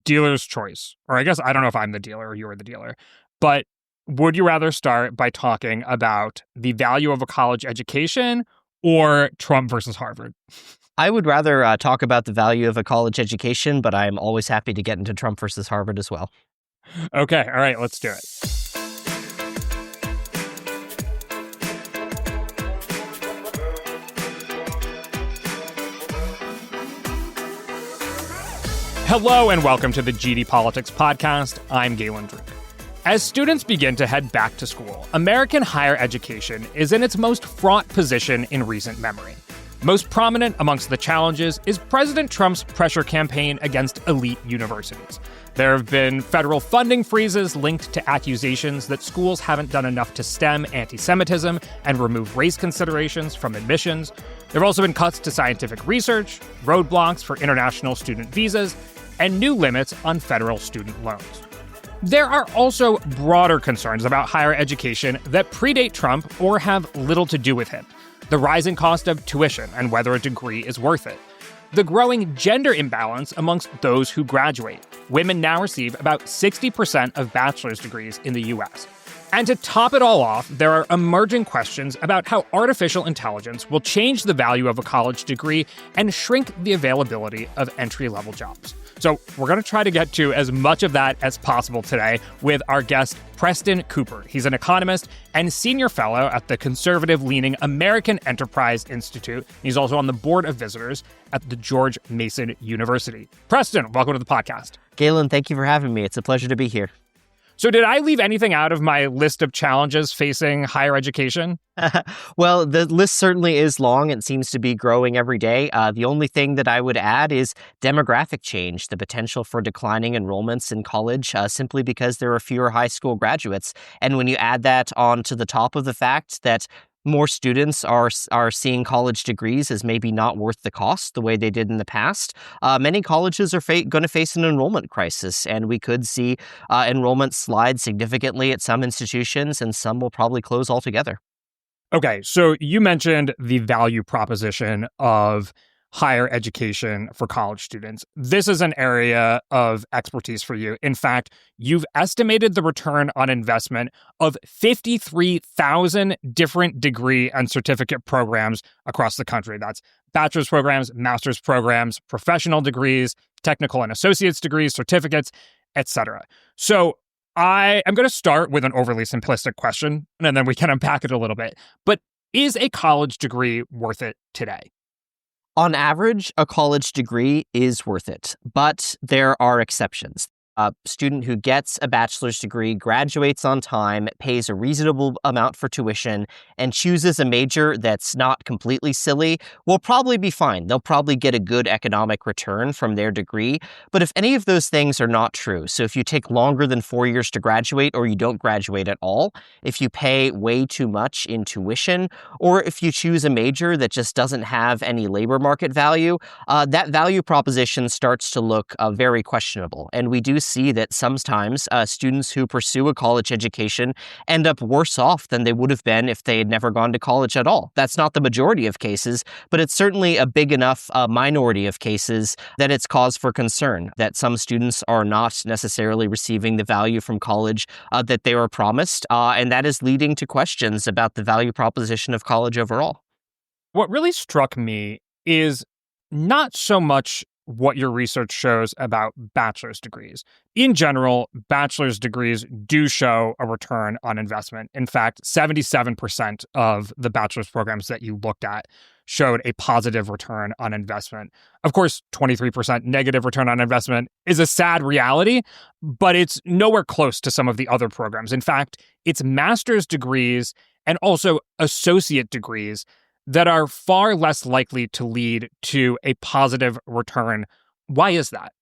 dealer's choice, or I guess I don't know if I'm the dealer or you're the dealer, but would you rather start by talking about the value of a college education or Trump versus Harvard? I would rather talk about the value of a college education, but I'm always happy to get into Trump versus Harvard as well. Okay, all right, let's do it. Hello and welcome to the GD Politics Podcast. I'm Galen Druk. As students begin to head back to school, American higher education is in its most fraught position in recent memory. Most prominent amongst the challenges is President Trump's pressure campaign against elite universities. There have been federal funding freezes linked to accusations that schools haven't done enough to stem anti-Semitism and remove race considerations from admissions. There have also been cuts to scientific research, roadblocks for international student visas, and new limits on federal student loans. There are also broader concerns about higher education that predate Trump or have little to do with him. The rising cost of tuition and whether a degree is worth it. The growing gender imbalance amongst those who graduate. Women now receive about 60% of bachelor's degrees in the U.S. And to top it all off, there are emerging questions about how artificial intelligence will change the value of a college degree and shrink the availability of entry-level jobs. So we're going to try to get to as much of that as possible today with our guest, Preston Cooper. He's an economist and senior fellow at the conservative-leaning American Enterprise Institute. He's also on the board of visitors at the George Mason University. Preston, welcome to the podcast. Galen, thank you for having me. It's a pleasure to be here. So did I leave anything out of my list of challenges facing higher education? Well, the list certainly is long and seems to be growing every day. The only thing that I would add is demographic change, the potential for declining enrollments in college simply because there are fewer high school graduates. And when you add that on to the top of the fact that more students are seeing college degrees as maybe not worth the cost the way they did in the past. Many colleges are going to face an enrollment crisis, and we could see enrollment slide significantly at some institutions, and some will probably close altogether. Okay, so you mentioned the value proposition of higher education for college students. This is an area of expertise for you. In fact, you've estimated the return on investment of 53,000 different degree and certificate programs across the country. That's bachelor's programs, master's programs, professional degrees, technical and associate's degrees, certificates, etc. So I am going to start with an overly simplistic question, and then we can unpack it a little bit. But is a college degree worth it today? On average, a college degree is worth it, but there are exceptions. A student who gets a bachelor's degree, graduates on time, pays a reasonable amount for tuition, and chooses a major that's not completely silly will probably be fine. They'll probably get a good economic return from their degree. But if any of those things are not true, so if you take longer than 4 years to graduate or you don't graduate at all, if you pay way too much in tuition, or if you choose a major that just doesn't have any labor market value, that value proposition starts to look very questionable. And we do see that sometimes students who pursue a college education end up worse off than they would have been if they had never gone to college at all. That's not the majority of cases, but it's certainly a big enough minority of cases that it's cause for concern that some students are not necessarily receiving the value from college that they were promised, and that is leading to questions about the value proposition of college overall. What really struck me is not so much what your research shows about bachelor's degrees. In general, bachelor's degrees do show a return on investment. In fact, 77% of the bachelor's programs that you looked at showed a positive return on investment. Of course, 23% negative return on investment is a sad reality, but it's nowhere close to some of the other programs. In fact, it's master's degrees and also associate degrees that are far less likely to lead to a positive return. Why is that?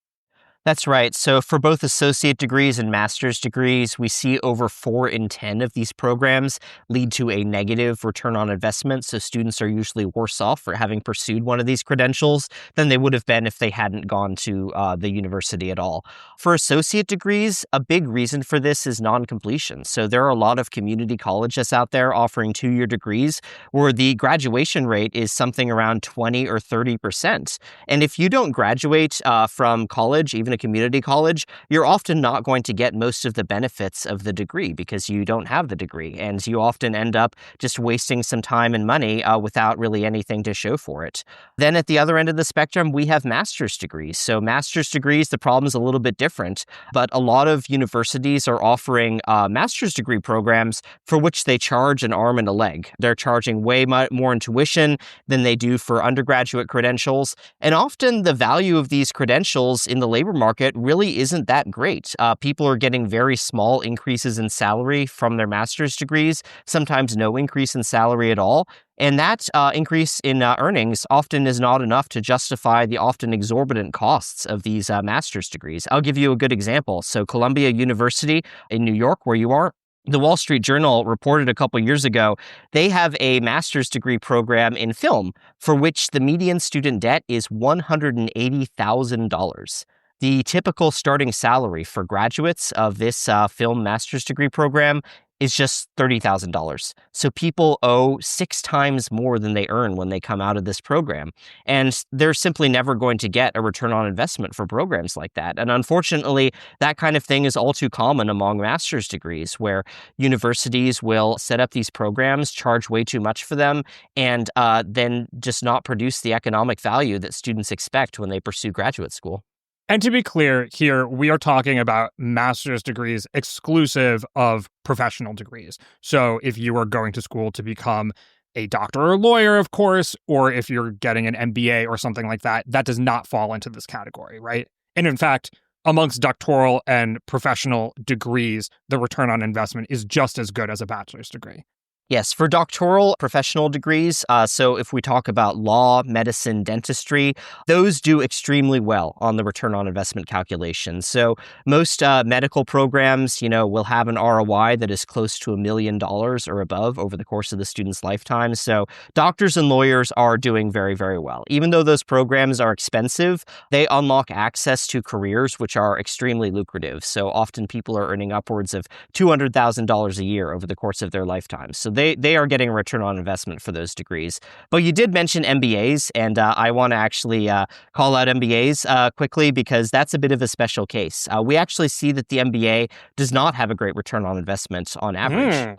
That's right. So for both associate degrees and master's degrees, we see over 4 in 10 of these programs lead to a negative return on investment. So students are usually worse off for having pursued one of these credentials than they would have been if they hadn't gone to the university at all. For associate degrees, a big reason for this is non-completion. So there are a lot of community colleges out there offering 2-year degrees where the graduation rate is something around 20 or 30%. And if you don't graduate from college, even even a community college, you're often not going to get most of the benefits of the degree because you don't have the degree. And you often end up just wasting some time and money without really anything to show for it. Then at the other end of the spectrum, we have master's degrees. So master's degrees, the problem's a little bit different, but a lot of universities are offering master's degree programs for which they charge an arm and a leg. They're charging way more in tuition than they do for undergraduate credentials. And often the value of these credentials in the labor market really isn't that great. People are getting very small increases in salary from their master's degrees, sometimes no increase in salary at all. And that increase in earnings often is not enough to justify the often exorbitant costs of these master's degrees. I'll give you a good example. So Columbia University in New York, where you are, the Wall Street Journal reported a couple years ago, they have a master's degree program in film for which the median student debt is $180,000. The typical starting salary for graduates of this film master's degree program is just $30,000. So people owe 6 times more than they earn when they come out of this program. And they're simply never going to get a return on investment for programs like that. And unfortunately, that kind of thing is all too common among master's degrees, where universities will set up these programs, charge way too much for them, and then just not produce the economic value that students expect when they pursue graduate school. And to be clear here, we are talking about master's degrees exclusive of professional degrees. So if you are going to school to become a doctor or lawyer, of course, or if you're getting an MBA or something like that, that does not fall into this category, right? And in fact, amongst doctoral and professional degrees, the return on investment is just as good as a bachelor's degree. Yes, for doctoral professional degrees, so if we talk about law, medicine, dentistry, those do extremely well on the return on investment calculation. So most medical programs, will have an ROI that is close to $1 million or above over the course of the student's lifetime. So doctors and lawyers are doing very, very well. Even though those programs are expensive, they unlock access to careers which are extremely lucrative. So often people are earning upwards of $200,000 a year over the course of their lifetime. So they are getting a return on investment for those degrees. But you did mention MBAs, and I want to actually call out MBAs quickly because that's a bit of a special case. We actually see that the MBA does not have a great return on investment on average.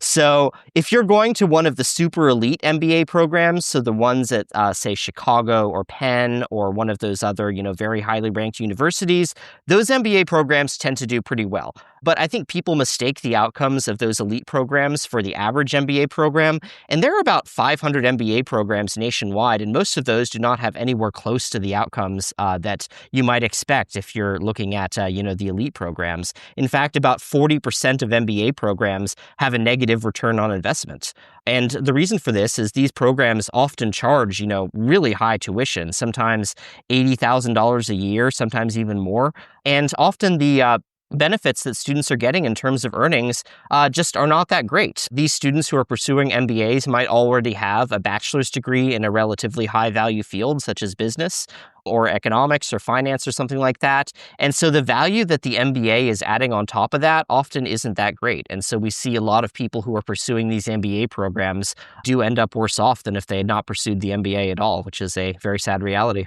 So if you're going to one of the super elite MBA programs, so the ones at, say, Chicago or Penn or one of those other, very highly ranked universities, those MBA programs tend to do pretty well. But I think people mistake the outcomes of those elite programs for the average MBA program. And there are about 500 MBA programs nationwide, and most of those do not have anywhere close to the outcomes that you might expect if you're looking at, the elite programs. In fact, about 40% of MBA programs have a negative return on investment. And the reason for this is these programs often charge, really high tuition, sometimes $80,000 a year, sometimes even more. And often the benefits that students are getting in terms of earnings just are not that great. These students who are pursuing MBAs might already have a bachelor's degree in a relatively high-value field, such as business or economics or finance or something like that. And so the value that the MBA is adding on top of that often isn't that great. And so we see a lot of people who are pursuing these MBA programs do end up worse off than if they had not pursued the MBA at all, which is a very sad reality.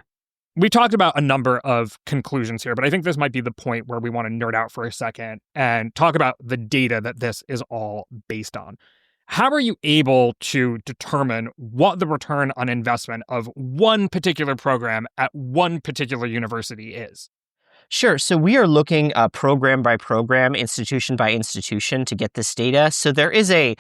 We talked about a number of conclusions here, but I think this might be the point where we want to nerd out for a second and talk about the data that this is all based on. How are you able to determine what the return on investment of one particular program at one particular university is? Sure. So we are looking program by program, institution by institution to get this data. So there is a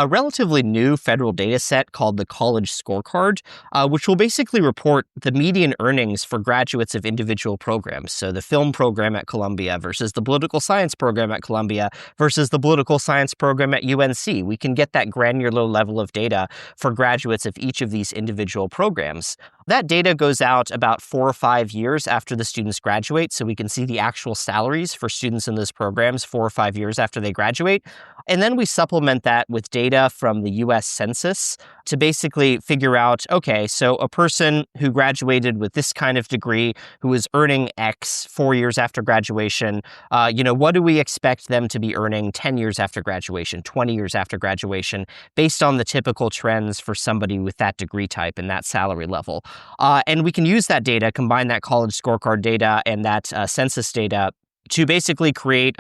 relatively new federal data set called the College Scorecard, which will basically report the median earnings for graduates of individual programs. So the film program at Columbia versus the political science program at Columbia versus the political science program at UNC. We can get that granular level of data for graduates of each of these individual programs. That data goes out about 4 or 5 years after the students graduate, so we can see the actual salaries for students in those programs 4 or 5 years after they graduate. And then we supplement that with data from the US Census to basically figure out, okay, so a person who graduated with this kind of degree, who is earning X 4 years after graduation, what do we expect them to be earning 10 years after graduation, 20 years after graduation, based on the typical trends for somebody with that degree type and that salary level. And we can use that data, combine that college scorecard data and that census data to basically create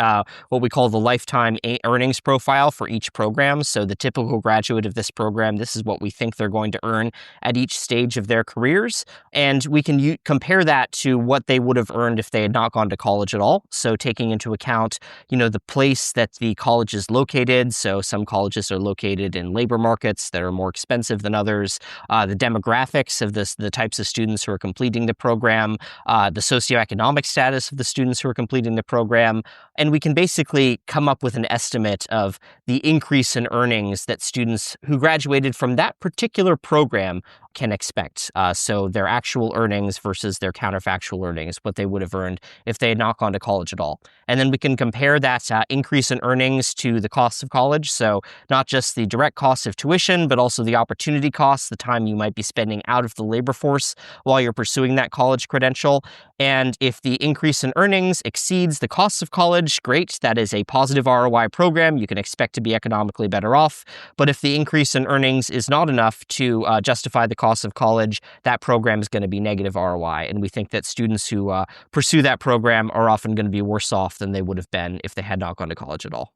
what we call the lifetime earnings profile for each program. So the typical graduate of this program, this is what we think they're going to earn at each stage of their careers. And we can compare that to what they would have earned if they had not gone to college at all. So taking into account, the place that the college is located. So some colleges are located in labor markets that are more expensive than others, the demographics of the types of students who are completing the program, the socioeconomic status of the students who are completing the program, and we can basically come up with an estimate of the increase in earnings that students who graduated from that particular program can expect. So their actual earnings versus their counterfactual earnings, what they would have earned if they had not gone to college at all. And then we can compare that increase in earnings to the cost of college. So not just the direct cost of tuition, but also the opportunity costs, the time you might be spending out of the labor force while you're pursuing that college credential. And if the increase in earnings exceeds the cost of college, great. That is a positive ROI program. You can expect to be economically better off. But if the increase in earnings is not enough to justify the cost of college, that program is going to be negative ROI. And we think that students who pursue that program are often going to be worse off than they would have been if they had not gone to college at all.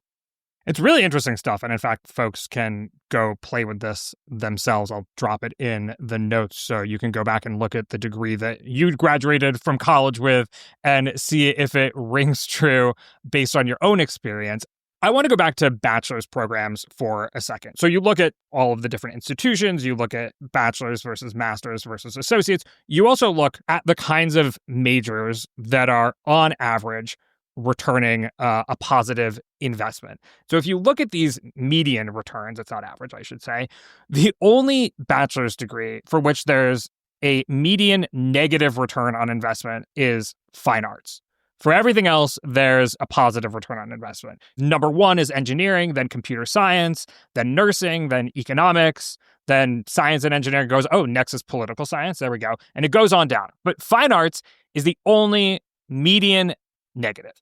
It's really interesting stuff. And in fact, folks can go play with this themselves. I'll drop it in the notes so you can go back and look at the degree that you graduated from college with and see if it rings true based on your own experience. I want to go back to bachelor's programs for a second. So you look at all of the different institutions, you look at bachelor's versus master's versus associates. You also look at the kinds of majors that are on average returning a positive investment. So if you look at these median returns, it's not average, I should say, the only bachelor's degree for which there's a median negative return on investment is fine arts. For everything else, there's a positive return on investment. Number one is engineering, then computer science, then nursing, then economics, then science and engineering goes, next is political science. There we go. And it goes on down. But fine arts is the only median negative.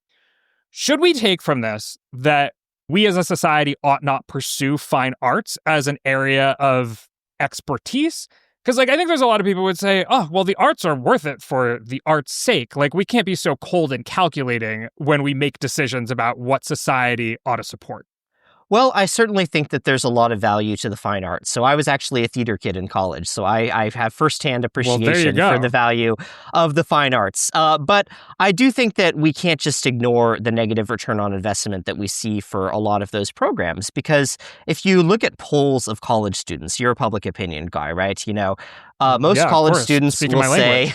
Should we take from this that we as a society ought not pursue fine arts as an area of expertise? Because I think there's a lot of people who would say, the arts are worth it for the art's sake. We can't be so cold and calculating when we make decisions about what society ought to support. Well, I certainly think that there's a lot of value to the fine arts. So I was actually a theater kid in college, so I have firsthand appreciation for the value of the fine arts. But I do think that we can't just ignore the negative return on investment that we see for a lot of those programs, because if you look at polls of college students, you're a public opinion guy, right? Most college students will say,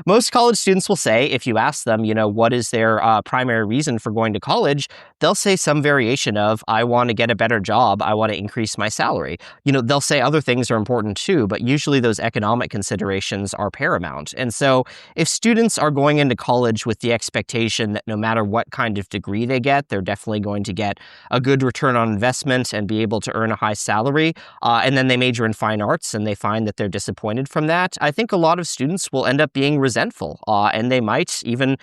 most college students will say, if you ask them, what is their primary reason for going to college, they'll say some variation of, I want to get a better job, I want to increase my salary. They'll say other things are important too, but usually those economic considerations are paramount. And so if students are going into college with the expectation that no matter what kind of degree they get, they're definitely going to get a good return on investment and be able to earn a high salary, and then they major in fine arts and they find that they're disappointed from that, I think a lot of students will end up being resentful, and they might even,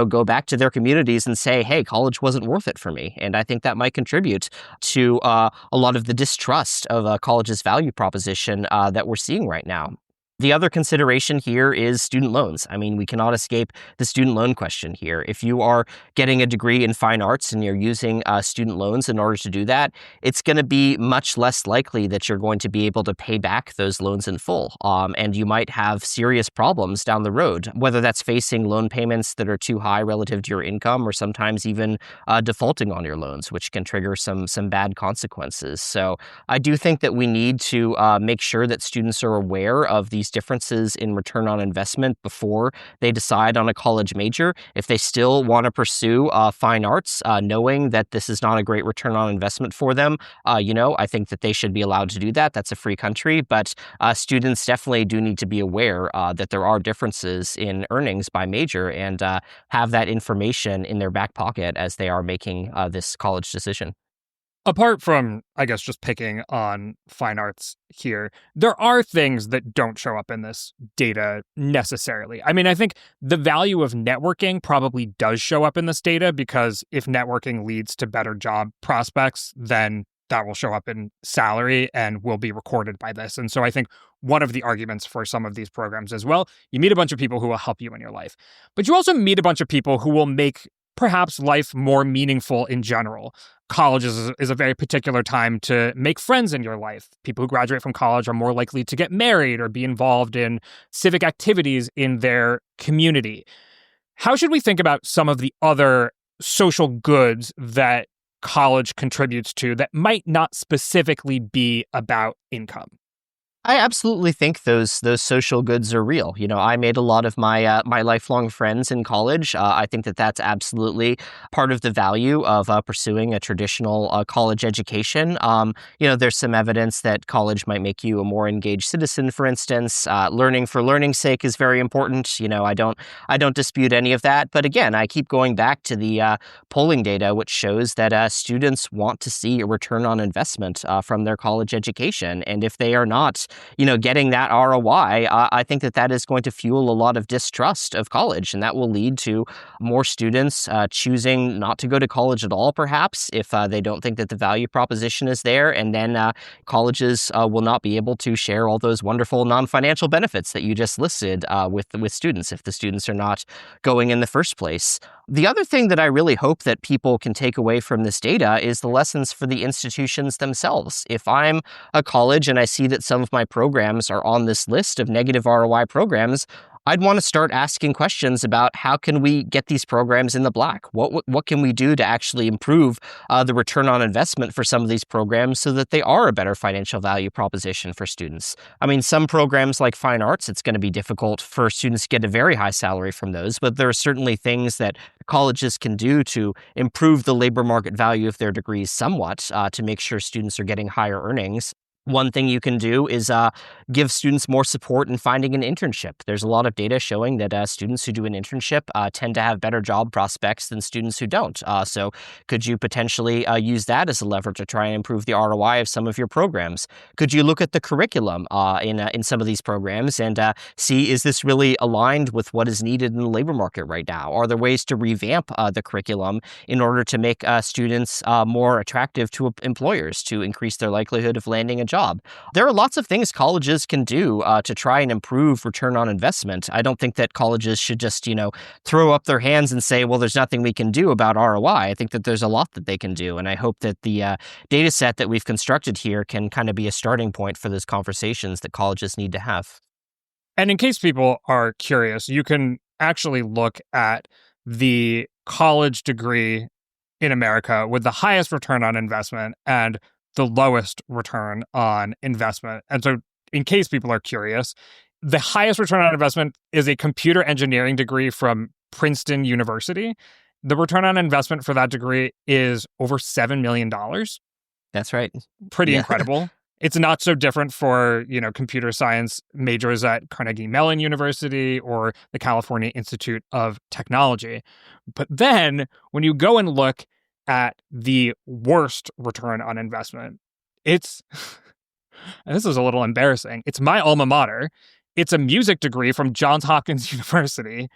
go back to their communities and say, hey, college wasn't worth it for me. And I think that might contribute to a lot of the distrust of college's value proposition that we're seeing right now. The other consideration here is student loans. I mean, we cannot escape the student loan question here. If you are getting a degree in fine arts and you're using student loans in order to do that, it's going to be much less likely that you're going to be able to pay back those loans in full. And you might have serious problems down the road, whether that's facing loan payments that are too high relative to your income or sometimes even defaulting on your loans, which can trigger some bad consequences. So I do think that we need to make sure that students are aware of these differences in return on investment before they decide on a college major. If they still want to pursue fine arts, knowing that this is not a great return on investment for them, I think that they should be allowed to do that. That's a free country, but students definitely do need to be aware that there are differences in earnings by major and have that information in their back pocket as they are making this college decision. Apart from, I guess, just picking on fine arts here, there are things that don't show up in this data necessarily. I mean, I think the value of networking probably does show up in this data because if networking leads to better job prospects, then that will show up in salary and will be recorded by this. And so I think one of the arguments for some of these programs as well, you meet a bunch of people who will help you in your life, but you also meet a bunch of people who will make perhaps life more meaningful in general. College is a very particular time to make friends in your life. People who graduate from college are more likely to get married or be involved in civic activities in their community. How should we think about some of the other social goods that college contributes to that might not specifically be about income? I absolutely think those social goods are real. I made a lot of my lifelong friends in college. I think that that's absolutely part of the value of pursuing a traditional college education. There's some evidence that college might make you a more engaged citizen. For instance, learning for learning's sake is very important. I don't dispute any of that. But again, I keep going back to the polling data, which shows that students want to see a return on investment from their college education, and if they are not getting that ROI, I think that is going to fuel a lot of distrust of college, and that will lead to more students choosing not to go to college at all, perhaps, if they don't think that the value proposition is there, and then colleges will not be able to share all those wonderful non-financial benefits that you just listed with students if the students are not going in the first place. The other thing that I really hope that people can take away from this data is the lessons for the institutions themselves. If I'm a college and I see that some of my programs are on this list of negative ROI programs, I'd want to start asking questions about how can we get these programs in the black? What can we do to actually improve the return on investment for some of these programs so that they are a better financial value proposition for students? I mean, some programs like fine arts, it's going to be difficult for students to get a very high salary from those, but there are certainly things that colleges can do to improve the labor market value of their degrees somewhat to make sure students are getting higher earnings. One thing you can do is give students more support in finding an internship. There's a lot of data showing that students who do an internship tend to have better job prospects than students who don't. So could you potentially use that as a lever to try and improve the ROI of some of your programs? Could you look at the curriculum in some of these programs and see, is this really aligned with what is needed in the labor market right now? Are there ways to revamp the curriculum in order to make students more attractive to employers to increase their likelihood of landing a job? There are lots of things colleges can do to try and improve return on investment. I don't think that colleges should just, throw up their hands and say, well, there's nothing we can do about ROI. I think that there's a lot that they can do. And I hope that the data set that we've constructed here can kind of be a starting point for those conversations that colleges need to have. And in case people are curious, you can actually look at the college degree in America with the highest return on investment and the lowest return on investment. And so in case people are curious, the highest return on investment is a computer engineering degree from Princeton University. The return on investment for that degree is over $7 million. That's right. Pretty incredible. It's not so different for, computer science majors at Carnegie Mellon University or the California Institute of Technology. But then when you go and look at the worst return on investment, this is a little embarrassing. It's my alma mater. It's a music degree from Johns Hopkins University,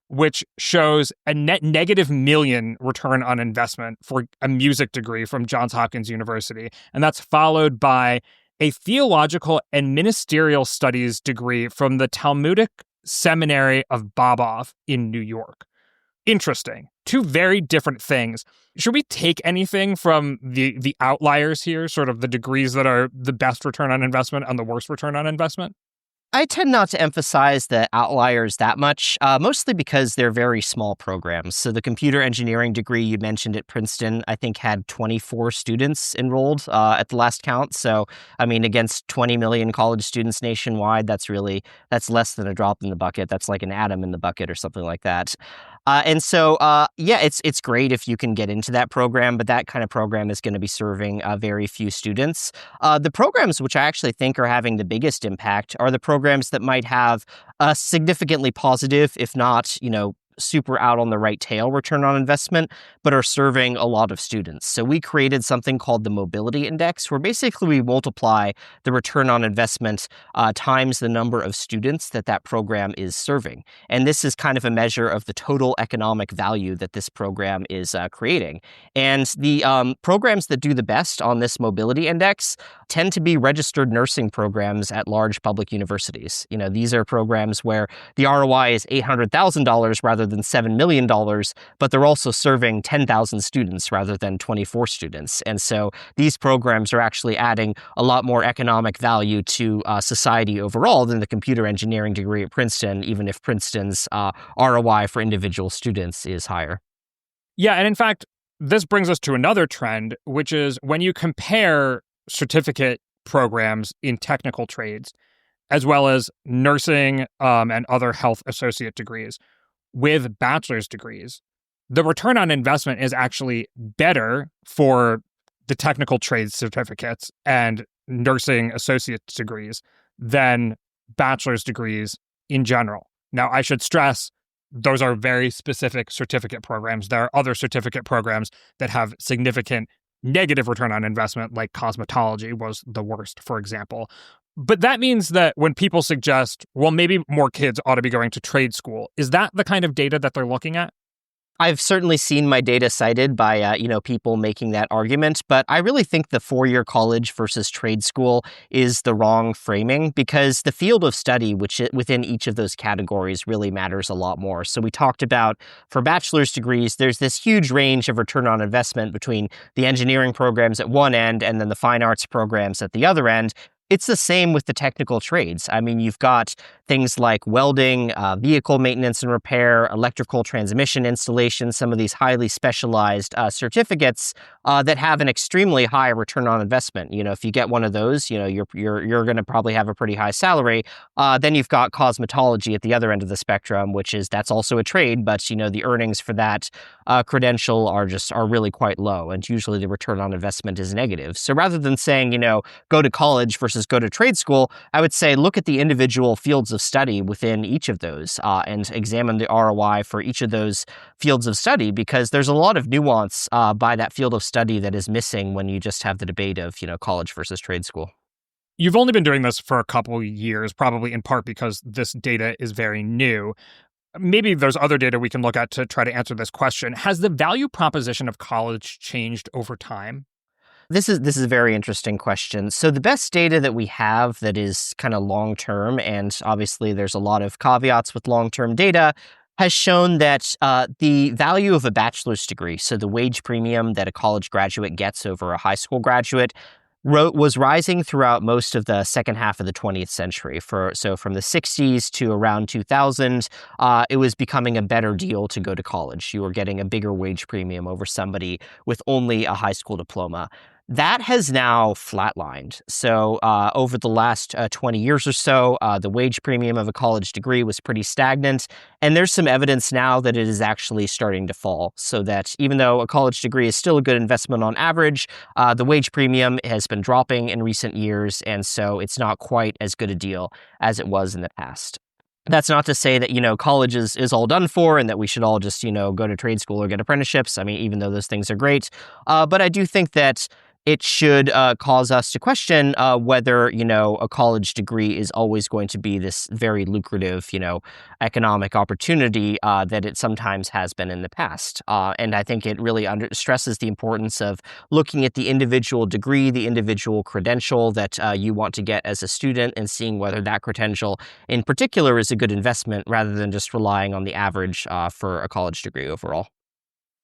which shows a net negative million return on investment for a music degree from Johns Hopkins University. And that's followed by a theological and ministerial studies degree from the Talmudic Seminary of Bobov in New York. Interesting. Two very different things. Should we take anything from the outliers here, sort of the degrees that are the best return on investment and the worst return on investment? I tend not to emphasize the outliers that much, mostly because they're very small programs. So the computer engineering degree you mentioned at Princeton, I think, had 24 students enrolled at the last count. So, I mean, against 20 million college students nationwide, that's less than a drop in the bucket. That's like an atom in the bucket or something like that. It's great if you can get into that program, but that kind of program is going to be serving very few students. The programs which I actually think are having the biggest impact are the programs that might have a significantly positive, if not, super out on the right tail return on investment, but are serving a lot of students. So we created something called the mobility index, where basically we multiply the return on investment times the number of students that program is serving. And this is kind of a measure of the total economic value that this program is creating. And the programs that do the best on this mobility index tend to be registered nursing programs at large public universities. These are programs where the ROI is $800,000 rather than $7 million, but they're also serving 10,000 students rather than 24 students. And so these programs are actually adding a lot more economic value to society overall than the computer engineering degree at Princeton, even if Princeton's ROI for individual students is higher. Yeah, and in fact, this brings us to another trend, which is when you compare certificate programs in technical trades, as well as nursing and other health associate degrees with bachelor's degrees, the return on investment is actually better for the technical trades certificates and nursing associate degrees than bachelor's degrees in general. Now, I should stress those are very specific certificate programs. There are other certificate programs that have significant negative return on investment, like cosmetology was the worst, for example. But that means that when people suggest, well, maybe more kids ought to be going to trade school, is that the kind of data that they're looking at? I've certainly seen my data cited by, people making that argument, but I really think the four-year college versus trade school is the wrong framing because the field of study within each of those categories really matters a lot more. So we talked about for bachelor's degrees, there's this huge range of return on investment between the engineering programs at one end and then the fine arts programs at the other end. It's the same with the technical trades. I mean, you've got things like welding, vehicle maintenance and repair, electrical transmission installation, some of these highly specialized certificates that have an extremely high return on investment. If you get one of those, you're going to probably have a pretty high salary. Then you've got cosmetology at the other end of the spectrum, that's also a trade, but the earnings for that credential are really quite low, and usually the return on investment is negative. So rather than saying, go to college versus go to trade school, I would say look at the individual fields of study within each of those and examine the ROI for each of those fields of study, because there's a lot of nuance by that field of study that is missing when you just have the debate of, college versus trade school. You've only been doing this for a couple of years, probably in part because this data is very new. Maybe there's other data we can look at to try to answer this question. Has the value proposition of college changed over time? This is a very interesting question. So the best data that we have that is kind of long-term, and obviously there's a lot of caveats with long-term data, has shown that the value of a bachelor's degree, so the wage premium that a college graduate gets over a high school graduate, was rising throughout most of the second half of the 20th century. So from the 60s to around 2000, it was becoming a better deal to go to college. You were getting a bigger wage premium over somebody with only a high school diploma. That has now flatlined. So over the last 20 years or so, the wage premium of a college degree was pretty stagnant. And there's some evidence now that it is actually starting to fall. So that even though a college degree is still a good investment on average, the wage premium has been dropping in recent years. And so it's not quite as good a deal as it was in the past. That's not to say that, college is all done for and that we should all just, go to trade school or get apprenticeships. I mean, even though those things are great. But I do think that it should cause us to question whether, a college degree is always going to be this very lucrative, economic opportunity that it sometimes has been in the past. And I think it really stresses the importance of looking at the individual degree, the individual credential that you want to get as a student, and seeing whether that credential in particular is a good investment rather than just relying on the average for a college degree overall.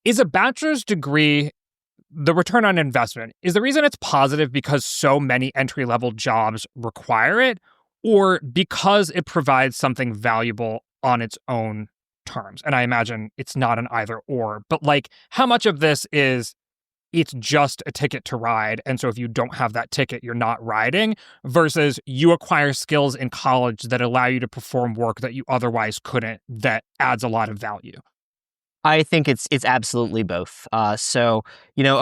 Is a bachelor's degree the return on investment, is the reason it's positive because so many entry-level jobs require it, or because it provides something valuable on its own terms? And I imagine it's not an either or, but how much of this is it's just a ticket to ride, and so if you don't have that ticket, you're not riding, versus you acquire skills in college that allow you to perform work that you otherwise couldn't, that adds a lot of value? I think it's absolutely both. A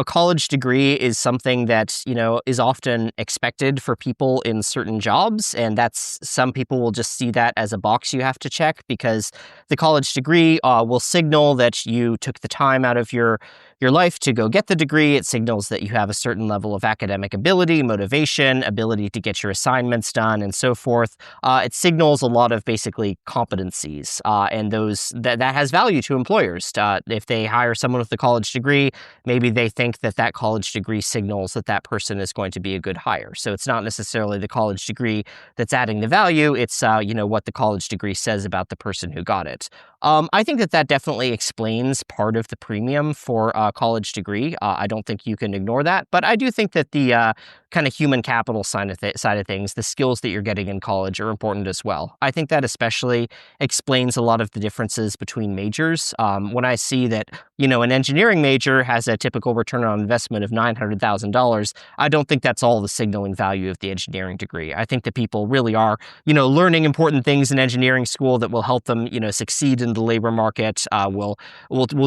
college degree is something that, is often expected for people in certain jobs. And that's some people will just see that as a box you have to check because the college degree will signal that you took the time out of your life to go get the degree. It signals that you have a certain level of academic ability, motivation, ability to get your assignments done, and so forth. It signals a lot of basically competencies, and that has value to employers. If they hire someone with a college degree, maybe they think that college degree signals that person is going to be a good hire. So it's not necessarily the college degree that's adding the value. It's what the college degree says about the person who got it. I think that definitely explains part of the premium for a college degree. I don't think you can ignore that, but I do think that the kind of human capital side of things, the skills that you're getting in college are important as well. I think that especially explains a lot of the differences between majors. When I see that, an engineering major has a typical return on investment of $900,000, I don't think that's all the signaling value of the engineering degree. I think that people really are, learning important things in engineering school that will help them, succeed in the labor market, will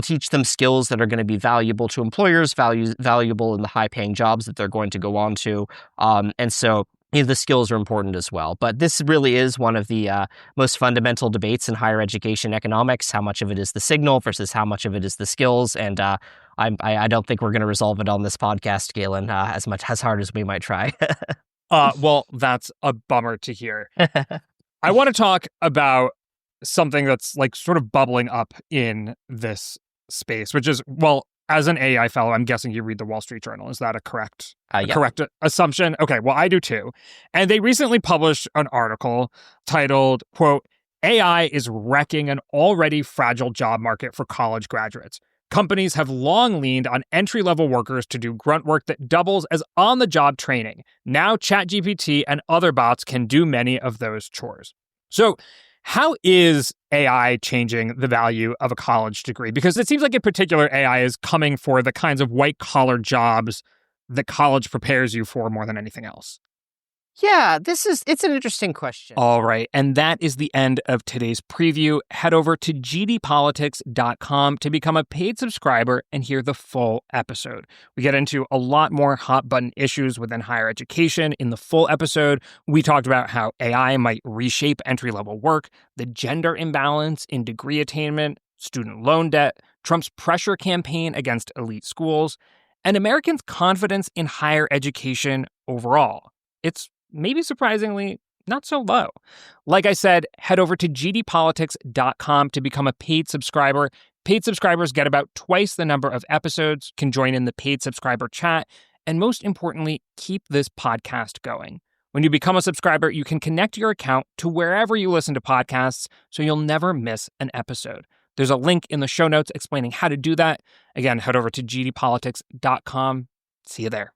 teach them skills that are going to be valuable to employers, valuable in the high-paying jobs that they're going to go on to. And so the skills are important as well. But this really is one of the most fundamental debates in higher education economics, how much of it is the signal versus how much of it is the skills. And I don't think we're going to resolve it on this podcast, Galen, as hard as we might try. Well, that's a bummer to hear. I want to talk about something that's like sort of bubbling up in this space, which is, well, as an AI fellow, I'm guessing you read the Wall Street Journal. Is that a correct assumption? Okay, well, I do too. And they recently published an article titled, quote, AI is wrecking an already fragile job market for college graduates. Companies have long leaned on entry-level workers to do grunt work that doubles as on-the-job training. Now ChatGPT and other bots can do many of those chores. So how is AI changing the value of a college degree? Because it seems like in particular, AI is coming for the kinds of white-collar jobs that college prepares you for more than anything else. Yeah, it's an interesting question. All right, and that is the end of today's preview. Head over to gdpolitics.com to become a paid subscriber and hear the full episode. We get into a lot more hot-button issues within higher education. In the full episode, we talked about how AI might reshape entry-level work, the gender imbalance in degree attainment, student loan debt, Trump's pressure campaign against elite schools, and Americans' confidence in higher education overall. It's maybe surprisingly not so low. Like I said, head over to gdpolitics.com to become a paid subscriber. Paid subscribers get about twice the number of episodes, can join in the paid subscriber chat, and most importantly, keep this podcast going. When you become a subscriber, you can connect your account to wherever you listen to podcasts, so you'll never miss an episode. There's a link in the show notes explaining how to do that. Again, head over to gdpolitics.com. See you there.